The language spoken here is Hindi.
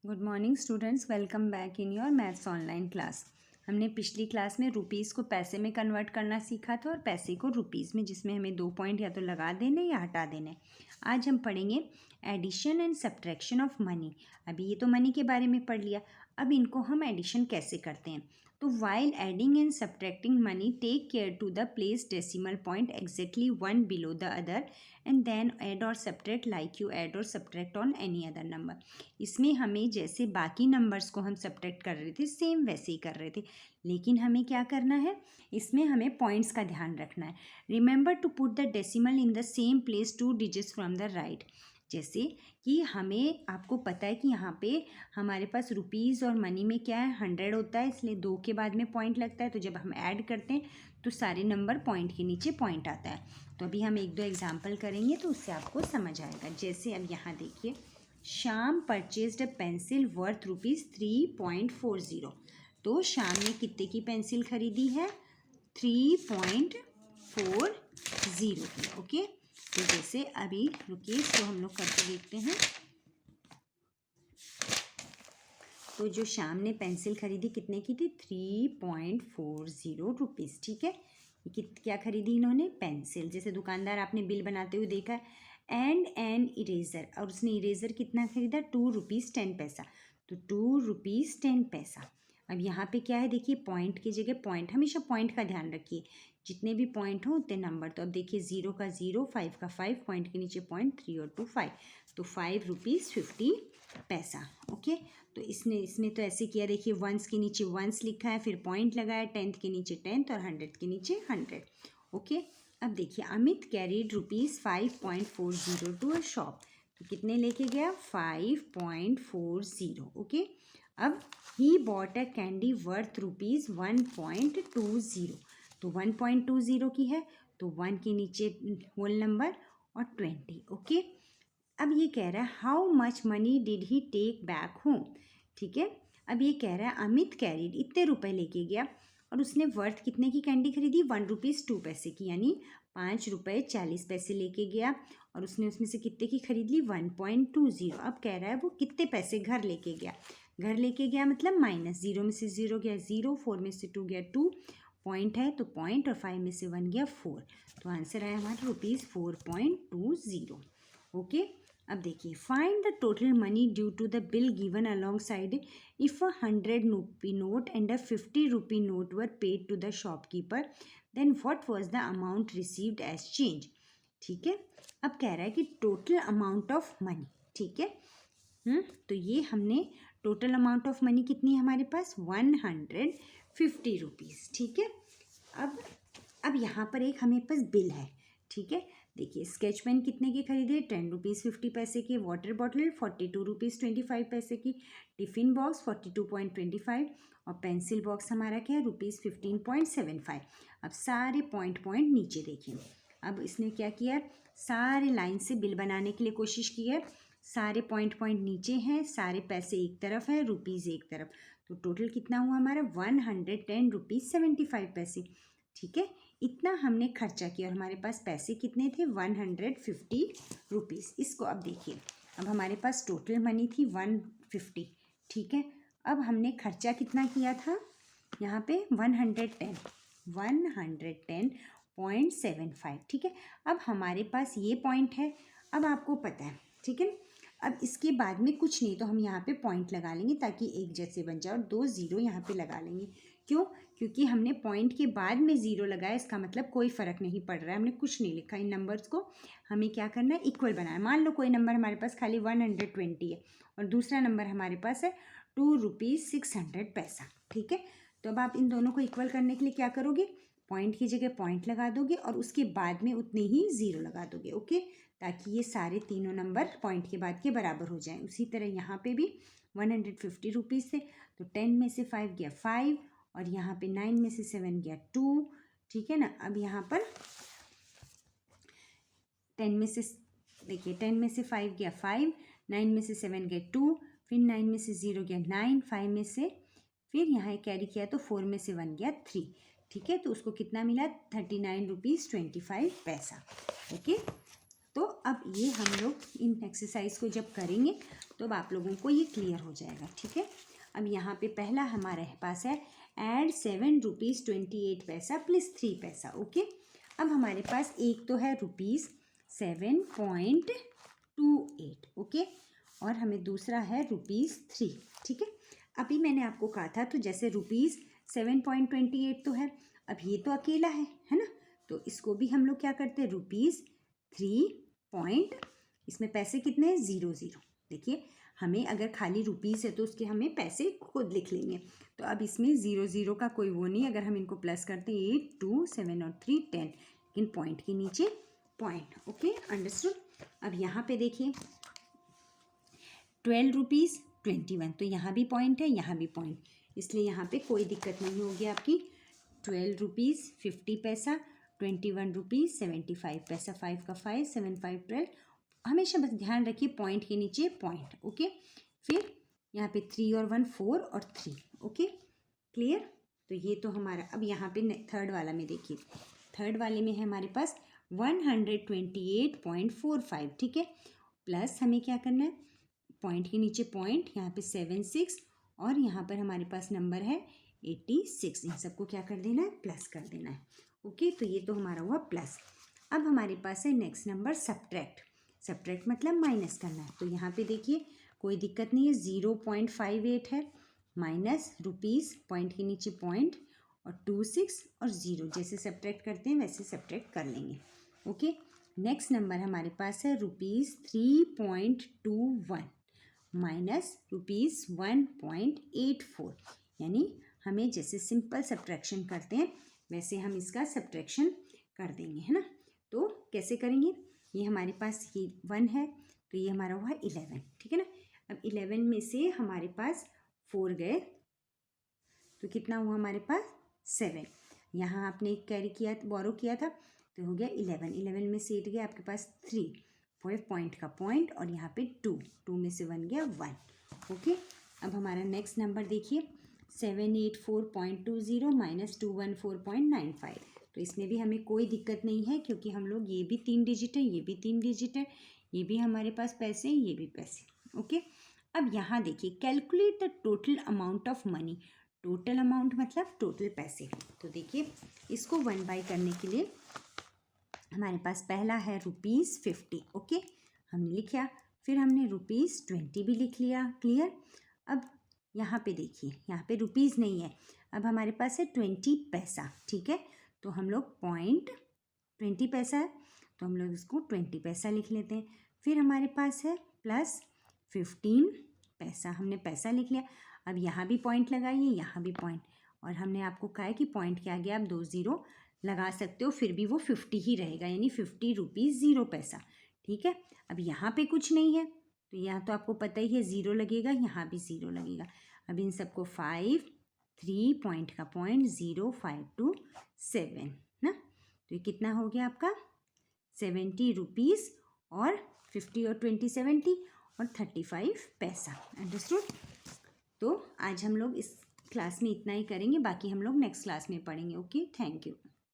Good morning students, welcome back in your maths online class. हमने पिछली क्लास में रुपीज़ को पैसे में कन्वर्ट करना सीखा था और पैसे को रुपीज़ में, जिसमें हमें 2 पॉइंट या तो लगा देने या हटा देने। आज हम पढ़ेंगे addition and subtraction of money. अभी ये तो मनी के बारे में पढ़ लिया, अब इनको हम एडिशन कैसे करते हैं। तो while adding and subtracting money take care to the place decimal point exactly one below the other and then add और सब्ट्रैक्ट लाइक यू ऐड और subtract on any other number. इसमें हमें जैसे बाकी नंबर्स को हम सब्ट्रैक्ट कर रहे थे सेम वैसे ही कर रहे थे, लेकिन हमें क्या करना है, इसमें हमें पॉइंट्स का ध्यान रखना है। Remember to put the decimal in the same place 2 digits from the right. जैसे कि हमें, आपको पता है कि यहाँ पे हमारे पास रुपीज़ और मनी में क्या है, 100 होता है, इसलिए 2 के बाद में पॉइंट लगता है। तो जब हम ऐड करते हैं तो सारे नंबर पॉइंट के नीचे पॉइंट आता है। तो अभी हम 1-2 एग्जाम्पल करेंगे तो उससे आपको समझ आएगा। जैसे अब यहाँ देखिए, Shyam purchased a pencil worth ₹3.40। तो श्याम ने कितने की पेंसिल खरीदी है, 3.40 की। ओके, तो जैसे अभी रुकिए, तो हम लोग करके देखते हैं। तो जो श्याम ने पेंसिल खरीदी कितने की थी, 3.40 रुपीज़। ठीक है, क्या खरीदी इन्होंने, पेंसिल। जैसे दुकानदार आपने बिल बनाते हुए देखा है। एंड एन इरेज़र, और उसने इरेज़र कितना खरीदा, ₹2.10। तो ₹2.10। अब यहाँ पे क्या है, देखिए पॉइंट की जगह पॉइंट, हमेशा पॉइंट का ध्यान रखिए, जितने भी पॉइंट हो उतने नंबर। तो अब देखिए 0 का 0, 5 का 5, पॉइंट के नीचे पॉइंट, 3 और 2 5, तो ₹5.50। ओके, तो इसमें तो ऐसे किया, देखिए वंस के नीचे वंस लिखा है, फिर पॉइंट लगाया, 10th के नीचे 10th और 100 के नीचे 100। ओके, अब देखिए Amit carried ₹5.40 to a shop. तो कितने लेके गया, 5.40। ओके, अब he bought a candy worth ₹1.20। तो 1.20 की है, तो 1 के नीचे होल नंबर और 20। ओके, अब ये कह रहा है how much money did he take back home. ठीक है, अब ये कह रहा है अमित कैरीड, इतने रुपए लेके गया और उसने वर्थ कितने की कैंडी खरीदी, ₹1.02 की, यानी ₹5.40 लेके गया और उसने उसमें से कितने की खरीद ली, 1.20। अब कह रहा है वो कितने पैसे घर लेके गया। घर लेके गया मतलब माइनस, 0 में से 0 गया 0, 4 में से 2 गया 2, पॉइंट है तो पॉइंट, और 5 में से 1 गया 4। तो आंसर आया हमारा ₹4.20। ओके, अब देखिए find the total money due to the bill given alongside if ₹100 note and ₹50 note were paid to the shopkeeper, then what was the amount received as change. ठीक है, अब कह रहा है कि टोटल अमाउंट ऑफ मनी। ठीक है, तो ये हमने टोटल अमाउंट ऑफ मनी कितनी है हमारे पास, ₹150। ठीक है, अब यहाँ पर एक हमें पास बिल है। ठीक है, देखिए स्केच पेन कितने के खरीदे, ₹10.50 के, वाटर बॉटल ₹42.25 की, टिफ़िन बॉक्स 42.25 और पेंसिल बॉक्स हमारा क्या है, ₹15.75। अब सारे पॉइंट नीचे देखें। अब इसने क्या किया, सारे लाइन से बिल बनाने के लिए कोशिश की है। सारे पॉइंट नीचे हैं, सारे पैसे एक तरफ है, रुपीज़ एक तरफ। तो टोटल कितना हुआ हमारा, ₹110.75। ठीक है, इतना हमने खर्चा किया और हमारे पास पैसे कितने थे, ₹150। इसको अब देखिए, अब हमारे पास टोटल मनी थी 150। ठीक है, अब हमने खर्चा कितना किया था, यहाँ पे 110.75। ठीक है, अब हमारे पास ये पॉइंट है। अब आपको पता है, ठीक है, अब इसके बाद में कुछ नहीं, तो हम यहाँ पे पॉइंट लगा लेंगे ताकि एक जैसे बन जाए, और 2 0 यहाँ पे लगा लेंगे। क्यों, क्योंकि हमने पॉइंट के बाद में 0 लगाया, इसका मतलब कोई फ़र्क नहीं पड़ रहा है, हमने कुछ नहीं लिखा। इन नंबर्स को हमें क्या करना है, इक्वल बनाना। मान लो कोई नंबर हमारे पास खाली 120 है और दूसरा नंबर हमारे पास है ₹2.600। ठीक है, तो अब आप इन दोनों को इक्वल करने के लिए क्या करोगे, पॉइंट की जगह पॉइंट लगा दोगे और उसके बाद में उतने ही 0 लगा दोगे। ओके, ताकि ये सारे तीनों नंबर पॉइंट के बाद के बराबर हो जाएं। उसी तरह यहाँ पे भी 150 रुपीज़ से, तो 10 में से 5 गया 5 और यहाँ पे 9 में से 7 गया 2। ठीक है ना, अब यहाँ पर 10 में से, देखिए 10 में से 5 गया 5, 9 में से 7 गया 2, फिर 9 में से 0 गया 9, 5 में से फिर यहाँ कैरी किया तो 4 में से 1 गया 3। ठीक है, तो उसको कितना मिला, ₹39.25। ओके, तो अब ये हम लोग इन एक्सरसाइज को जब करेंगे तो अब आप लोगों को ये क्लियर हो जाएगा, ठीक है। अब यहाँ पे पहला हमारे पास है ऐड 7 रुपीज़ 28 पैसा प्लस 3 पैसा, ओके। अब हमारे पास एक तो है रुपीज़ 7.28, ओके, और हमें दूसरा है रुपीज़ 3, ठीक है। अभी मैंने आपको कहा था, तो जैसे रुपीज़ 7.28 तो है, अब ये तो अकेला है ना, तो इसको भी हम लोग क्या करते हैं, रुपीज़ 3 इसमें पैसे कितने हैं, 0 0। देखिए हमें अगर खाली रुपीज़ है तो उसके हमें पैसे खुद लिख लेंगे, तो अब इसमें 0 0 का कोई वो नहीं। अगर हम इनको प्लस करते हैं 8 2 7 और 3 10, लेकिन पॉइंट के नीचे पॉइंट, ओके, अंडरस्टूड। अब यहाँ पे देखिए 12 रुपीज़ 21, तो यहाँ भी पॉइंट है, यहाँ भी पॉइंट, इसलिए यहाँ पे कोई दिक्कत नहीं होगी आपकी। 12 रुपीज़ 50 पैसा, 21 रुपीज़ 75 पैसा, 5 का 5 7 5 12, हमेशा बस ध्यान रखिए पॉइंट के नीचे पॉइंट, ओके। फिर यहाँ पे 3 और 1 4 और 3, ओके, क्लियर। तो ये तो हमारा, अब यहाँ पे थर्ड वाला में देखिए, थर्ड वाले में है हमारे पास 128.45, ठीक है, प्लस हमें क्या करना है, पॉइंट के नीचे पॉइंट, यहाँ पे 7 6 और यहाँ पर हमारे पास नंबर है 86, इन सबको क्या कर देना है, प्लस कर देना है, ओके। तो ये तो हमारा हुआ प्लस। अब हमारे पास है नेक्स्ट नंबर सब्ट्रैक्ट, सब्ट्रैक्ट मतलब माइनस करना है। तो यहाँ पे देखिए कोई दिक्कत नहीं है, 0.58 है माइनस रुपीज़, पॉइंट के नीचे पॉइंट और 26 और 0, जैसे सब्ट्रैक्ट करते हैं वैसे सब्ट्रैक्ट कर लेंगे, ओके। नेक्स्ट नंबर हमारे पास है रुपीज़ 3.21 माइनस रुपीज़ 1.84, यानी हमें जैसे सिंपल सब्ट्रैक्शन करते हैं वैसे हम इसका सब्ट्रैक्शन कर देंगे, है ना। तो कैसे करेंगे, ये हमारे पास ये 1 है, तो ये हमारा हुआ 11, ठीक है ना। अब 11 में से हमारे पास 4 गए, तो कितना हुआ हमारे पास 7, यहाँ आपने कैरी किया, बोरो किया था, तो हो गया 11, 11 में से 8 गया आपके पास 3, 5 पॉइंट का पॉइंट और यहाँ पे 2, 2 में से 1 गया 1, ओके। अब हमारा नेक्स्ट नंबर देखिए 784.20 माइनस 214.95, तो इसमें भी हमें कोई दिक्कत नहीं है, क्योंकि हम लोग ये भी 3 डिजिट है, ये भी 3 डिजिट है, ये भी हमारे पास पैसे, ये भी पैसे, ओके। अब यहाँ देखिए calculate the total amount of money, total amount मतलब टोटल पैसे। तो देखिए इसको 1 बाई करने के लिए हमारे पास पहला है रुपीज़ 50, ओके, हमने लिखा, फिर हमने रुपीज़ 20 भी लिख लिया, क्लियर। अब यहाँ पे देखिए, यहाँ पे रुपीज़ नहीं है, अब हमारे पास है 20 पैसा, ठीक है, तो हम लोग 20 पैसा है, तो हम लोग इसको 20 पैसा लिख लेते हैं। फिर हमारे पास है प्लस 15 पैसा, हमने पैसा लिख लिया। अब यहाँ भी पॉइंट लगाइए, यहाँ भी पॉइंट, और हमने आपको कहा है कि पॉइंट के आगे आप 2 0 लगा सकते हो, फिर भी वो 50 ही रहेगा, यानी 50 रुपीज़ 0 पैसा, ठीक है। अब यहाँ पे कुछ नहीं है, तो यहाँ तो आपको पता ही है 0 लगेगा, यहाँ भी 0 लगेगा। अब इन सबको 5 3 पॉइंट का पॉइंट 0 5 2 7 ना, तो ये कितना हो गया आपका 70 रुपीज़ और 50 और 20 70 और 35 पैसा, अंडरस्टूड। तो आज हम लोग इस क्लास में इतना ही करेंगे, बाकी हम लोग नेक्स्ट क्लास में पढ़ेंगे, ओके, थैंक यू।